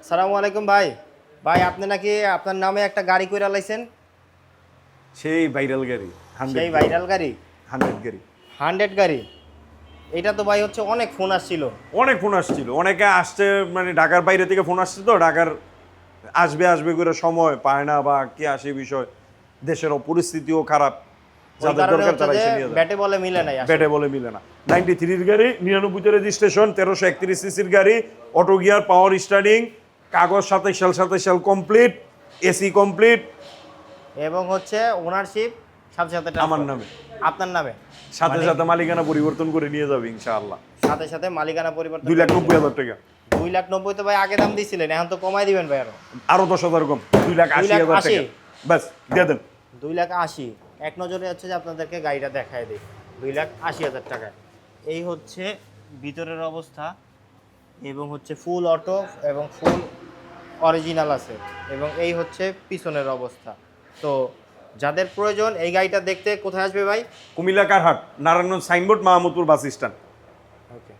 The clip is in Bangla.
সালামু আলাইকুম ভাই। ভাই আপনি নাকি আপনার নামে একটা গাড়ি কইরা লাইছেন? সেই ভাইরাল গাড়ি সেই ভাইরাল গাড়ি 100 গাড়ি 100 গাড়ি। এটা তো ভাই হচ্ছে অনেক ফোন আসছিল। অনেক ফোন আসছিল, অনেকে আসছে, মানে ঢাকার বাইরে থেকে ফোন আসছে, তো ঢাকার আসবে আসবে করে সময় পায় না বা কি আসে বিষয়, দেশের পরিস্থিতিও খারাপ, ওই যাদের কারণে দরকার হচ্ছে তারা যে এসে নিয়ে যায়। ব্যাটে বলে মিলে নাই আসলে। ব্যাটে বলে মিলে না। 93 গাড়ি, 99 রেজিস্ট্রেশন, 1331 সিসির গাড়ি, অটো গিয়ার, পাওয়ার স্টারিং, কাগজ 27 সাল কমপ্লিট, এসি কমপ্লিট, এবং হচ্ছে ওনারশিপ সাথে সাথে আমার transfer। নামে। আপনার নামে সাথে মানে সাথে মালিকানা পরিবর্তন করে নিয়ে যাবে ইনশাআল্লাহ। সাথে সাথে মালিকানা পরিবর্তন 2,90,000 টাকা। 2,90,000 তো ভাই আগে দাম দিছিলেন, এখন তো কমাই দিবেন ভাই আরো। আরো 10,000 কম, 2,80,000 টাকা। 2,80,000 বাস দিয়ে দেন। 2,80,000 এক নজরে হচ্ছে যে আপনাদেরকে গাড়িটা দেখায় দিই 2,80,000 টাকায়। এই হচ্ছে ভিতরের অবস্থা, এবং হচ্ছে ফুল অটো এবং ফুল অরিজিনাল আছে, এবং এই হচ্ছে পিছনের অবস্থা। তো যাদের প্রয়োজন এই গাড়িটা দেখতে কোথায় আসবে ভাই? কুমিল্লা কারহাট, Narayanganj Signboard, Mahmudpur bus stand. ওকে।